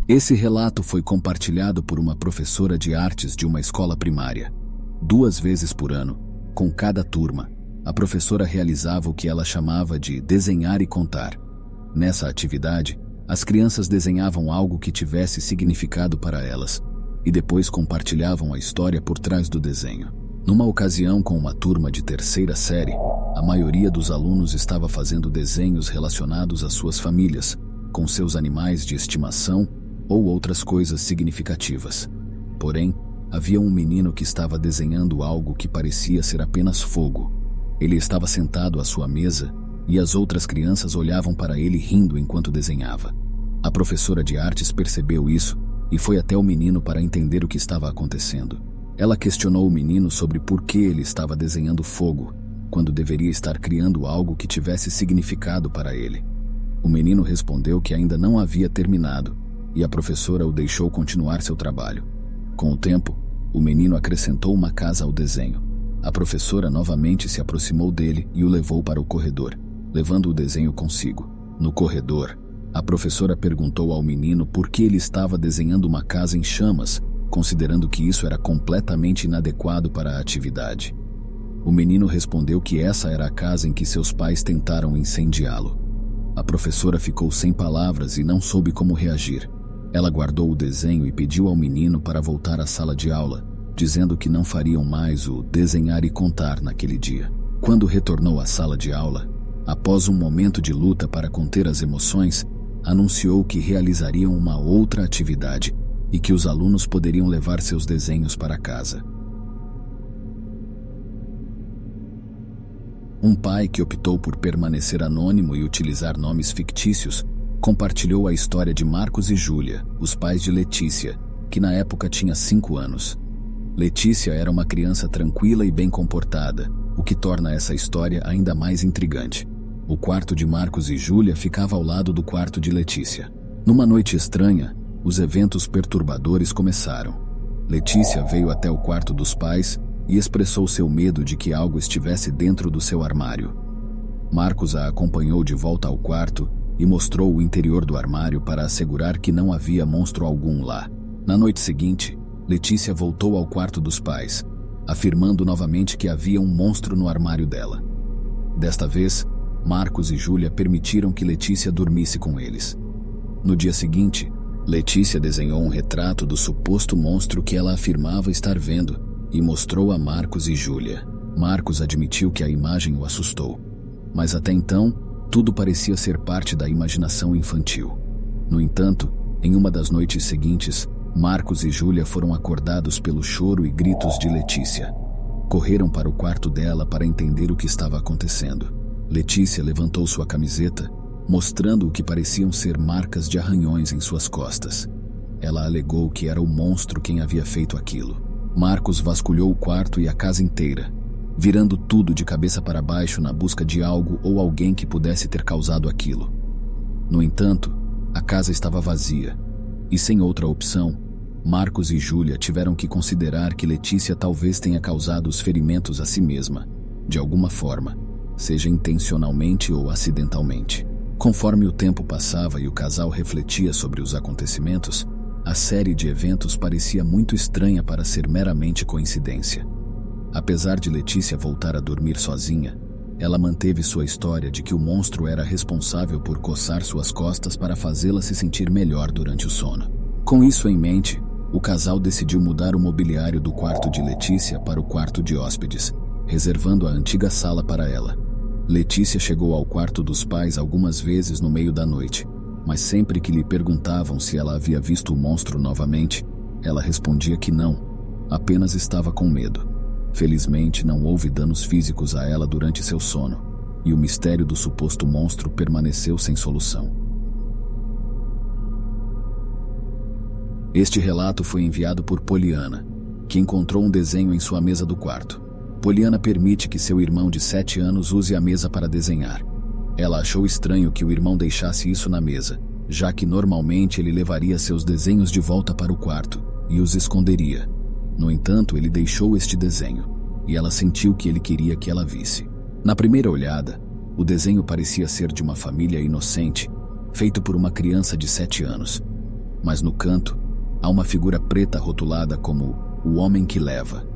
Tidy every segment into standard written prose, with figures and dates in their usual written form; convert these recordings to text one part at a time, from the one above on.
Esse relato foi compartilhado por uma professora de artes de uma escola primária. 2 vezes por ano, com cada turma, a professora realizava o que ela chamava de desenhar e contar. Nessa atividade, as crianças desenhavam algo que tivesse significado para elas e depois compartilhavam a história por trás do desenho. Numa ocasião com uma turma de 3ª série, a maioria dos alunos estava fazendo desenhos relacionados às suas famílias, com seus animais de estimação ou outras coisas significativas. Porém, havia um menino que estava desenhando algo que parecia ser apenas fogo. Ele estava sentado à sua mesa e as outras crianças olhavam para ele rindo enquanto desenhava. A professora de artes percebeu isso e foi até o menino para entender o que estava acontecendo. Ela questionou o menino sobre por que ele estava desenhando fogo, quando deveria estar criando algo que tivesse significado para ele. O menino respondeu que ainda não havia terminado, e a professora o deixou continuar seu trabalho. Com o tempo, o menino acrescentou uma casa ao desenho. A professora novamente se aproximou dele e o levou para o corredor, levando o desenho consigo. No corredor, a professora perguntou ao menino por que ele estava desenhando uma casa em chamas, considerando que isso era completamente inadequado para a atividade. O menino respondeu que essa era a casa em que seus pais tentaram incendiá-lo. A professora ficou sem palavras e não soube como reagir. Ela guardou o desenho e pediu ao menino para voltar à sala de aula, dizendo que não fariam mais o desenhar e contar naquele dia. Quando retornou à sala de aula, após um momento de luta para conter as emoções, anunciou que realizariam uma outra atividade e que os alunos poderiam levar seus desenhos para casa. Um pai que optou por permanecer anônimo e utilizar nomes fictícios compartilhou a história de Marcos e Júlia, os pais de Letícia, que na época tinha 5 anos. Letícia era uma criança tranquila e bem comportada, o que torna essa história ainda mais intrigante. O quarto de Marcos e Júlia ficava ao lado do quarto de Letícia. Numa noite estranha, os eventos perturbadores começaram. Letícia veio até o quarto dos pais e expressou seu medo de que algo estivesse dentro do seu armário. Marcos a acompanhou de volta ao quarto e mostrou o interior do armário para assegurar que não havia monstro algum lá. Na noite seguinte, Letícia voltou ao quarto dos pais, afirmando novamente que havia um monstro no armário dela. Desta vez, Marcos e Júlia permitiram que Letícia dormisse com eles. No dia seguinte, Letícia desenhou um retrato do suposto monstro que ela afirmava estar vendo e mostrou a Marcos e Júlia. Marcos admitiu que a imagem o assustou, mas até então, tudo parecia ser parte da imaginação infantil. No entanto, em uma das noites seguintes, Marcos e Júlia foram acordados pelo choro e gritos de Letícia. Correram para o quarto dela para entender o que estava acontecendo. Letícia levantou sua camiseta, mostrando o que pareciam ser marcas de arranhões em suas costas. Ela alegou que era o monstro quem havia feito aquilo. Marcos vasculhou o quarto e a casa inteira, virando tudo de cabeça para baixo na busca de algo ou alguém que pudesse ter causado aquilo. No entanto, a casa estava vazia, e sem outra opção, Marcos e Júlia tiveram que considerar que Letícia talvez tenha causado os ferimentos a si mesma, de alguma forma, seja intencionalmente ou acidentalmente. Conforme o tempo passava e o casal refletia sobre os acontecimentos, a série de eventos parecia muito estranha para ser meramente coincidência. Apesar de Letícia voltar a dormir sozinha, ela manteve sua história de que o monstro era responsável por coçar suas costas para fazê-la se sentir melhor durante o sono. Com isso em mente, o casal decidiu mudar o mobiliário do quarto de Letícia para o quarto de hóspedes, reservando a antiga sala para ela. Letícia chegou ao quarto dos pais algumas vezes no meio da noite, mas sempre que lhe perguntavam se ela havia visto o monstro novamente, ela respondia que não, apenas estava com medo. Felizmente, não houve danos físicos a ela durante seu sono, e o mistério do suposto monstro permaneceu sem solução. Este relato foi enviado por Poliana, que encontrou um desenho em sua mesa do quarto. Poliana permite que seu irmão de 7 anos use a mesa para desenhar. Ela achou estranho que o irmão deixasse isso na mesa, já que normalmente ele levaria seus desenhos de volta para o quarto e os esconderia. No entanto, ele deixou este desenho, e ela sentiu que ele queria que ela visse. Na primeira olhada, o desenho parecia ser de uma família inocente, feito por uma criança de 7 anos. mas no canto há uma figura preta rotulada como o homem que leva.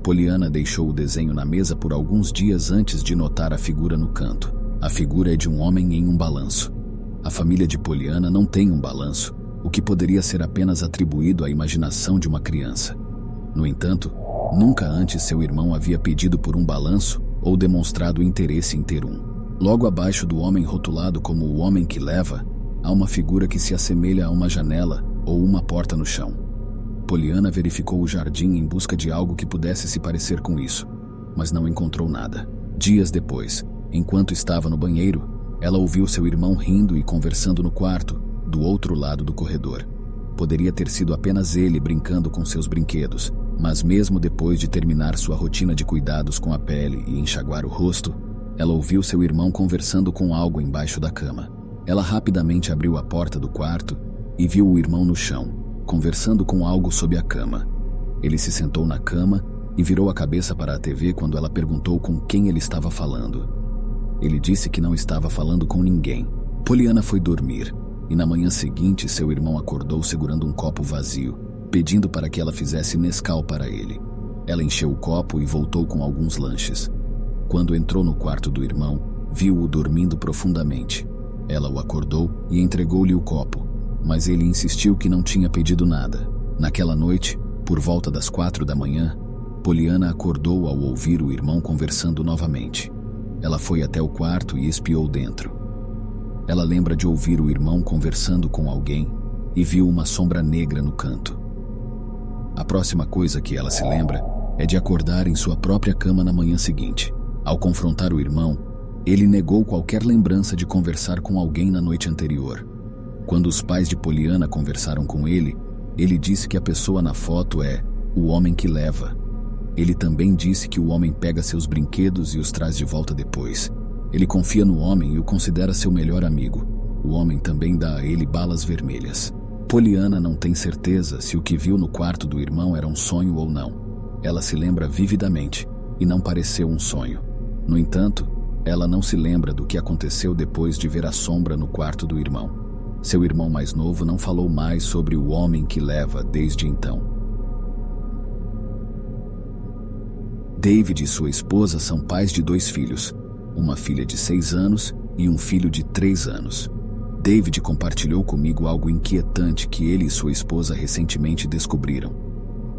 Poliana deixou o desenho na mesa por alguns dias antes de notar a figura no canto. A figura é de um homem em um balanço. A família de Poliana não tem um balanço, o que poderia ser apenas atribuído à imaginação de uma criança. No entanto, nunca antes seu irmão havia pedido por um balanço ou demonstrado interesse em ter um. Logo abaixo do homem rotulado como o homem que leva, há uma figura que se assemelha a uma janela ou uma porta no chão. Poliana verificou o jardim em busca de algo que pudesse se parecer com isso, mas não encontrou nada. Dias depois, enquanto estava no banheiro, ela ouviu seu irmão rindo e conversando no quarto, do outro lado do corredor. Poderia ter sido apenas ele brincando com seus brinquedos, mas mesmo depois de terminar sua rotina de cuidados com a pele e enxaguar o rosto, ela ouviu seu irmão conversando com algo embaixo da cama. Ela rapidamente abriu a porta do quarto e viu o irmão no chão, conversando com algo sob a cama. Ele se sentou na cama e virou a cabeça para a TV quando ela perguntou com quem ele estava falando. Ele disse que não estava falando com ninguém. Poliana foi dormir, e na manhã seguinte seu irmão acordou segurando um copo vazio, pedindo para que ela fizesse Nescau para ele. Ela encheu o copo e voltou com alguns lanches. Quando entrou no quarto do irmão, viu-o dormindo profundamente. Ela o acordou e entregou-lhe o copo, mas ele insistiu que não tinha pedido nada. Naquela noite, por volta das 4 da manhã, Poliana acordou ao ouvir o irmão conversando novamente. Ela foi até o quarto e espiou dentro. Ela lembra de ouvir o irmão conversando com alguém e viu uma sombra negra no canto. A próxima coisa que ela se lembra é de acordar em sua própria cama na manhã seguinte. Ao confrontar o irmão, ele negou qualquer lembrança de conversar com alguém na noite anterior. Quando os pais de Poliana conversaram com ele, ele disse que a pessoa na foto é o homem que leva. Ele também disse que o homem pega seus brinquedos e os traz de volta depois. Ele confia no homem e o considera seu melhor amigo. O homem também dá a ele balas vermelhas. Poliana não tem certeza se o que viu no quarto do irmão era um sonho ou não. Ela se lembra vividamente e não pareceu um sonho. No entanto, ela não se lembra do que aconteceu depois de ver a sombra no quarto do irmão. Seu irmão mais novo não falou mais sobre o homem que leva desde então. David e sua esposa são pais de 2 filhos, uma filha de 6 anos e um filho de 3 anos. David compartilhou comigo algo inquietante que ele e sua esposa recentemente descobriram.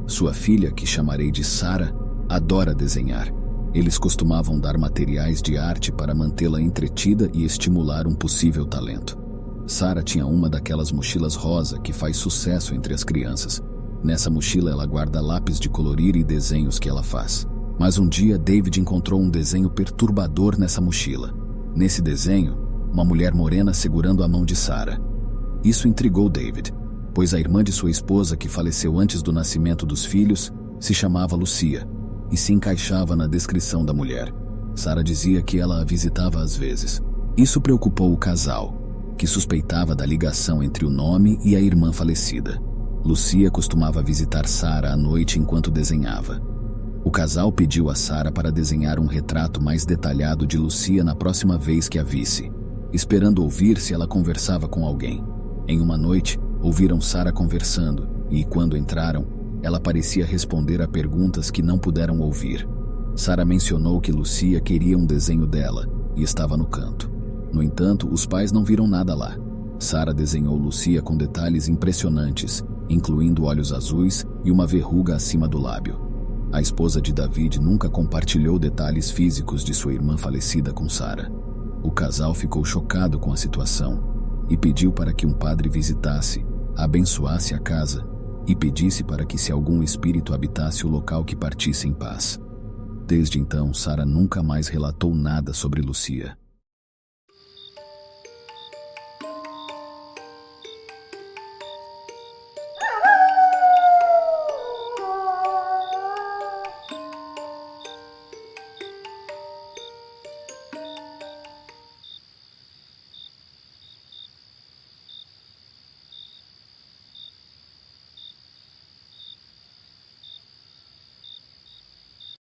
Sua filha, que chamarei de Sarah, adora desenhar. Eles costumavam dar materiais de arte para mantê-la entretida e estimular um possível talento. Sarah tinha uma daquelas mochilas rosa que faz sucesso entre as crianças. Nessa mochila ela guarda lápis de colorir e desenhos que ela faz. Mas um dia David encontrou um desenho perturbador nessa mochila. Nesse desenho, uma mulher morena segurando a mão de Sarah. Isso intrigou David, pois a irmã de sua esposa, que faleceu antes do nascimento dos filhos, se chamava Lucia e se encaixava na descrição da mulher. Sarah dizia que ela a visitava às vezes. Isso preocupou o casal, que suspeitava da ligação entre o nome e a irmã falecida. Lucia costumava visitar Sarah à noite enquanto desenhava. O casal pediu a Sarah para desenhar um retrato mais detalhado de Lucia na próxima vez que a visse, esperando ouvir se ela conversava com alguém. Em uma noite, ouviram Sarah conversando e, quando entraram, ela parecia responder a perguntas que não puderam ouvir. Sarah mencionou que Lucia queria um desenho dela e estava no canto. No entanto, os pais não viram nada lá. Sarah desenhou Lucia com detalhes impressionantes, incluindo olhos azuis e uma verruga acima do lábio. A esposa de David nunca compartilhou detalhes físicos de sua irmã falecida com Sarah. O casal ficou chocado com a situação e pediu para que um padre visitasse, abençoasse a casa e pedisse para que, se algum espírito habitasse o local, que partisse em paz. Desde então, Sarah nunca mais relatou nada sobre Lucia.